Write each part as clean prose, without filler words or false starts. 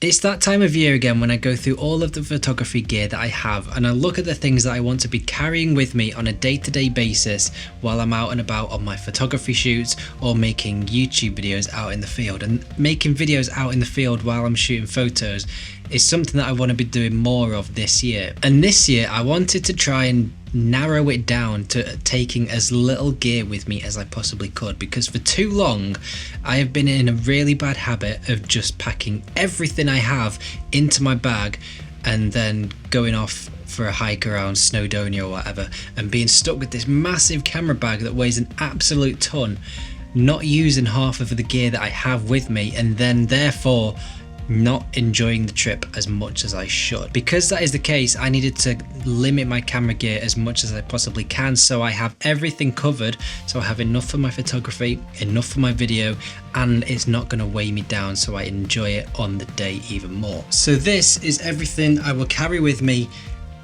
It's that time of year again when I go through all of the photography gear that I have and I look at the things that I want to be carrying with me on a day-to-day basis while I'm out and about on my photography shoots or making YouTube videos out in the field. And making videos out in the field while I'm shooting photos is something that I want to be doing more of this year. And this year I wanted to try and narrow it down to taking as little gear with me as I possibly could, because for too long I have been in a really bad habit of just packing everything I have into my bag and then going off for a hike around Snowdonia or whatever and being stuck with this massive camera bag that weighs an absolute ton, not using half of the gear that I have with me, and then therefore not enjoying the trip as much as I should. Because that is the case, I needed to limit my camera gear as much as I possibly can so I have everything covered, so I have enough for my photography, enough for my video, and it's not going to weigh me down, so I enjoy it on the day even more. So this is everything I will carry with me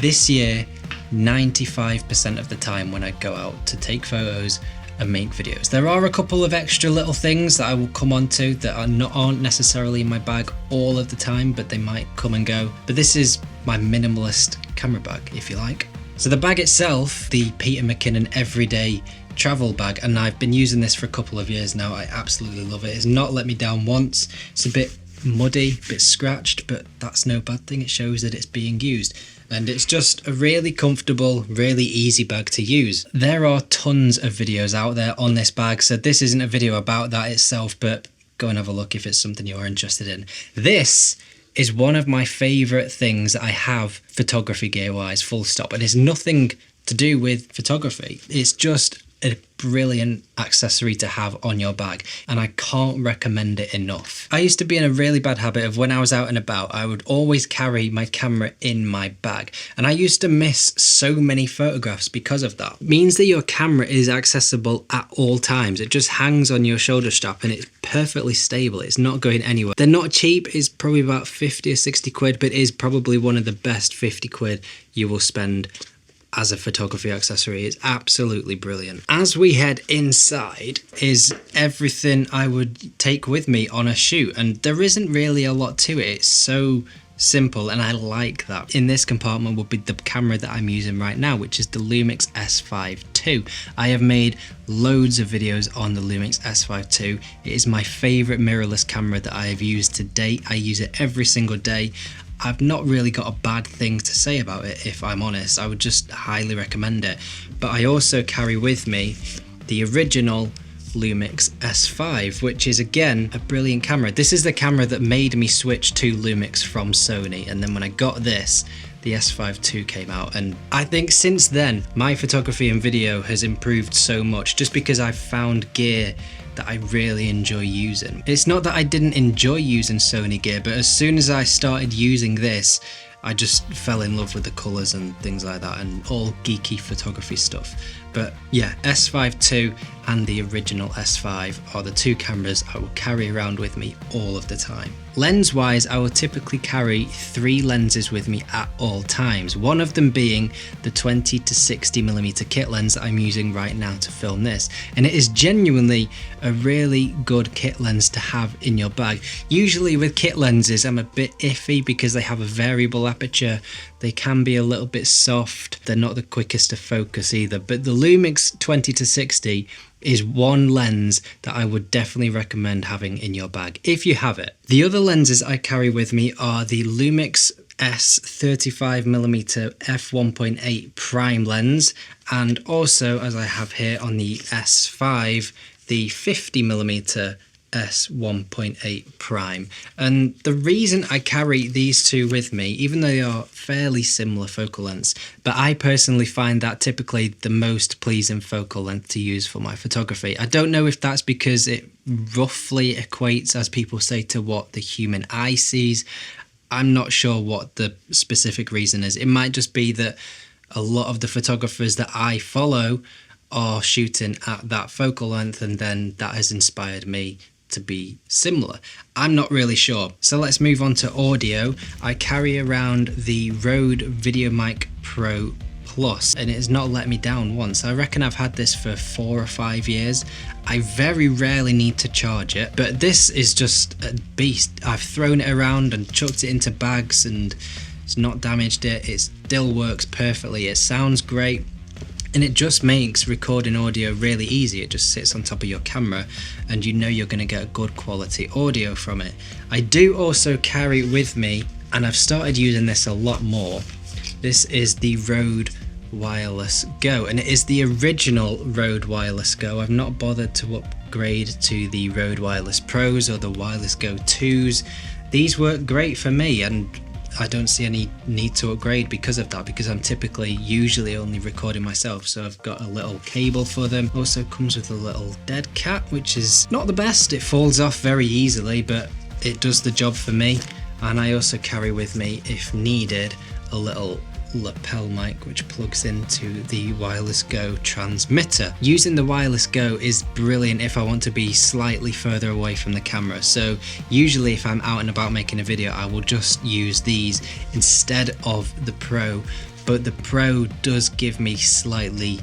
this year 95% of the time when I go out to take photos and make videos. There are a couple of extra little things that I will come on to that aren't necessarily in my bag all of the time, but they might come and go. But this is my minimalist camera bag, if you like. So the bag itself, the Peter McKinnon everyday travel bag, and I've been using this for a couple of years now. I absolutely love it. It's not let me down once. It's a bit muddy, a bit scratched, but that's no bad thing. It shows that it's being used. And it's just a really comfortable, really easy bag to use. There are tons of videos out there on this bag, so this isn't a video about that itself, but go and have a look if it's something you're interested in. This is one of my favourite things that I have photography gear wise, full stop, and it's nothing to do with photography. It's just a brilliant accessory to have on your bag, and I can't recommend it enough. I used to be in a really bad habit of when I was out and about, I would always carry my camera in my bag, and I used to miss so many photographs because of that. It means that your camera is accessible at all times. It just hangs on your shoulder strap and it's perfectly stable. It's not going anywhere. They're not cheap. It's probably about 50 or 60 quid, but it is probably one of the best 50 quid you will spend as a photography accessory. It's absolutely brilliant. As we head inside is everything I would take with me on a shoot, and there isn't really a lot to it. It's so simple and I like that. In this compartment will be the camera that I'm using right now, which is the Lumix S5 II. I have made loads of videos on the Lumix S5 II. It is my favourite mirrorless camera that I have used to date. I use it every single day. I've not really got a bad thing to say about it, if I'm honest. I would just highly recommend it. But I also carry with me the original Lumix S5, which is again a brilliant camera. This is the camera that made me switch to Lumix from Sony, and then when I got this, the S5 II came out, and I think since then my photography and video has improved so much just because I've found gear that I really enjoy using. It's not that I didn't enjoy using Sony gear, but as soon as I started using this, I just fell in love with the colours and things like that, and all geeky photography stuff. But yeah, S5 II and the original S5 are the two cameras I will carry around with me all of the time. Lens wise, I will typically carry 3 lenses with me at all times, one of them being the 20 to 60mm kit lens that I'm using right now to film this, and it is genuinely a really good kit lens to have in your bag. Usually with kit lenses I'm a bit iffy because they have a variable aperture, they can be a little bit soft, they're not the quickest to focus either, but the Lumix 20 to 60 is one lens that I would definitely recommend having in your bag if you have it. The other lenses I carry with me are the Lumix S35mm f1.8 prime lens, and also, as I have here on the S5, the 50mm S1.8 prime. And the reason I carry these two with me, even though they are fairly similar focal lengths, but I personally find that typically the most pleasing focal length to use for my photography. I don't know if that's because it roughly equates, as people say, to what the human eye sees. I'm not sure what the specific reason is. It might just be that a lot of the photographers that I follow are shooting at that focal length, and then that has inspired me to be similar. I'm not really sure. So let's move on to audio. I carry around the Rode VideoMic Pro Plus, and it has not let me down once. I reckon I've had this for 4 or 5 years. I very rarely need to charge it, but this is just a beast. I've thrown it around and chucked it into bags and it's not damaged it. It still works perfectly. It sounds great. And it just makes recording audio really easy. It just sits on top of your camera and you know you're going to get a good quality audio from it. I do also carry with me, and I've started using this a lot more, this is the Rode Wireless Go, and it is the original Rode Wireless Go. I've not bothered to upgrade to the Rode Wireless Pros or the Wireless Go 2s. These work great for me, and I don't see any need to upgrade because of that, because I'm usually only recording myself. So I've got a little cable for them. Also comes with a little dead cat, which is not the best. It falls off very easily, but it does the job for me. And I also carry with me, if needed, a little lapel mic which plugs into the Wireless Go transmitter. Using the Wireless Go is brilliant if I want to be slightly further away from the camera. So usually if I'm out and about making a video, I will just use these instead of the Pro, but the Pro does give me slightly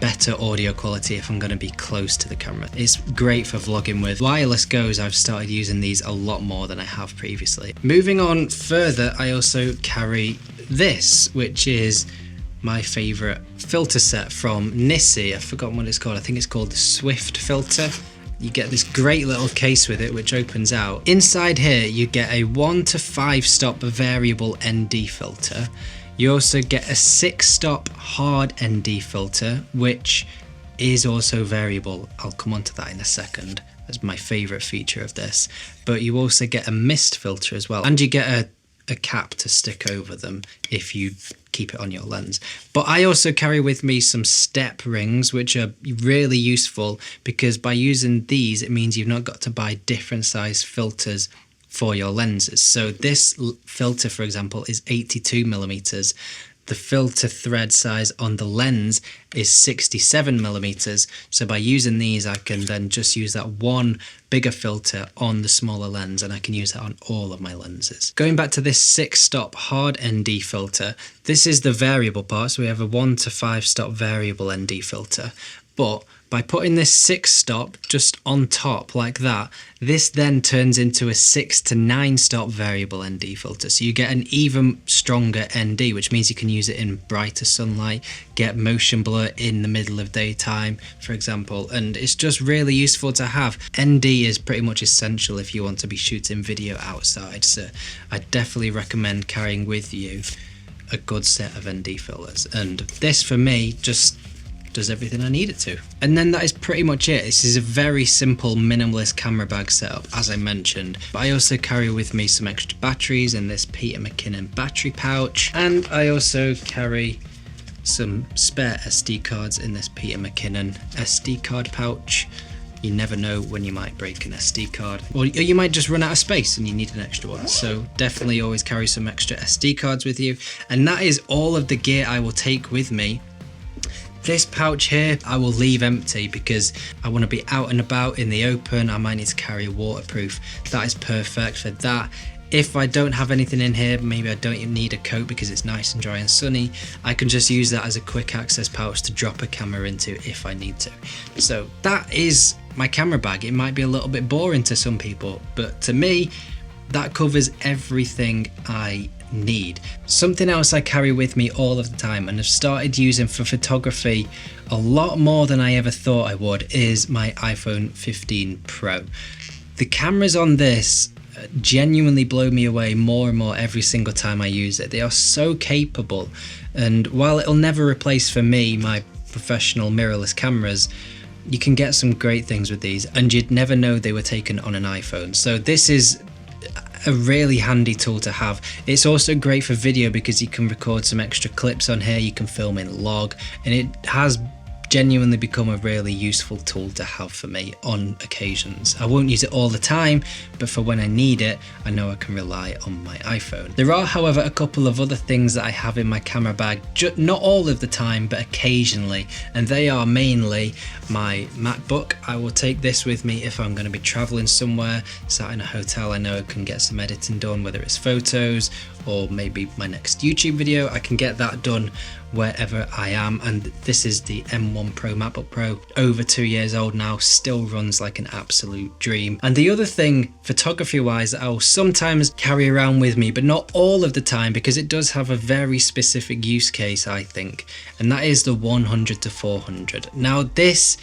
better audio quality if I'm going to be close to the camera. It's great for vlogging with. Wireless Go's, I've started using these a lot more than I have previously. Moving on further, I also carry this, which is my favourite filter set from Nissi. I've forgotten what it's called. I think it's called the Swift filter. You get this great little case with it which opens out. Inside here you get a 1 to 5 stop variable ND filter. You also get a 6-stop hard ND filter, which is also variable. I'll come on to that in a second. That's my favourite feature of this. But you also get a mist filter as well, and you get a cap to stick over them if you keep it on your lens. But I also carry with me some step rings, which are really useful because by using these, it means you've not got to buy different size filters for your lenses. So this filter, for example, is 82mm. The filter thread size on the lens is 67mm. So by using these, I can then just use that one bigger filter on the smaller lens, and I can use that on all of my lenses. Going back to this 6-stop hard ND filter, this is the variable part. So we have a 1 to 5 stop variable ND filter. But by putting this 6-stop just on top like that, this then turns into a 6 to 9 stop variable ND filter. So you get an even stronger ND, which means you can use it in brighter sunlight, get motion blur in the middle of daytime, for example. And it's just really useful to have. ND is pretty much essential if you want to be shooting video outside. So I definitely recommend carrying with you a good set of ND filters. And this for me just does everything I need it to. And then that is pretty much it. This is a very simple minimalist camera bag setup, as I mentioned. But I also carry with me some extra batteries in this Peter McKinnon battery pouch, and I also carry some spare SD cards in this Peter McKinnon SD card pouch. You never know when you might break an SD card, or you might just run out of space and you need an extra one. So definitely always carry some extra SD cards with you. And that is all of the gear I will take with me. This pouch here I will leave empty because I want to be out and about in the open. I might need to carry waterproof. That is perfect for that. If I don't have anything in here, maybe I don't even need a coat because it's nice and dry and sunny, I can just use that as a quick access pouch to drop a camera into if I need to. So that is my camera bag. It might be a little bit boring to some people, but to me, that covers everything I need. Something else I carry with me all of the time and have started using for photography a lot more than I ever thought I would is my iPhone 15 Pro. The cameras on this genuinely blow me away more and more every single time I use it. They are so capable, and while it'll never replace for me my professional mirrorless cameras, you can get some great things with these and you'd never know they were taken on an iPhone. So this is a really handy tool to have. It's also great for video because you can record some extra clips on here, you can film in log, and it has genuinely become a really useful tool to have for me on occasions. I won't use it all the time, but for when I need it, I know I can rely on my iPhone. There are, however, a couple of other things that I have in my camera bag, not all of the time, but occasionally, and they are mainly my MacBook. I will take this with me if I'm going to be traveling somewhere, sat in a hotel. I know I can get some editing done, whether it's photos or maybe my next YouTube video. I can get that done wherever I am. And this is the M1 Pro MacBook Pro, over 2 years old now, still runs like an absolute dream. And the other thing, photography wise, that I'll sometimes carry around with me, but not all of the time, because it does have a very specific use case, I think, and that is the 100 to 400. Now this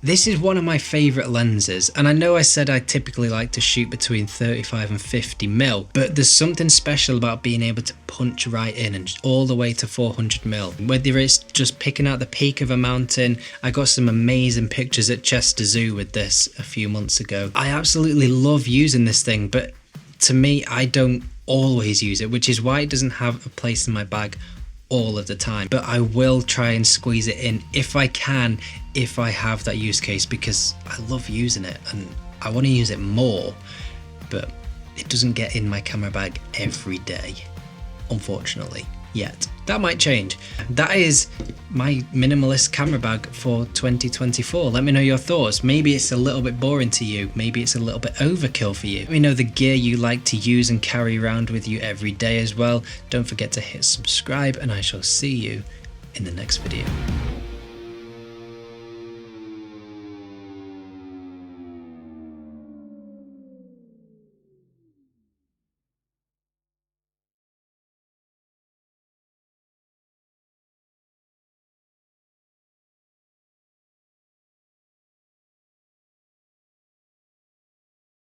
is one of my favorite lenses, and I know I said I typically like to shoot between 35 and 50mm, but there's something special about being able to punch right in and all the way to 400mm. Whether it's just picking out the peak of a mountain, I got some amazing pictures at Chester Zoo with this a few months ago. I absolutely love using this thing, but to me, I don't always use it, which is why it doesn't have a place in my bag all of the time. But I will try and squeeze it in if I can, if I have that use case, because I love using it and I want to use it more, but it doesn't get in my camera bag every day, unfortunately, yet. That might change. That is my minimalist camera bag for 2024. Let me know your thoughts. Maybe it's a little bit boring to you. Maybe it's a little bit overkill for you. Let me know the gear you like to use and carry around with you every day as well. Don't forget to hit subscribe, and I shall see you in the next video.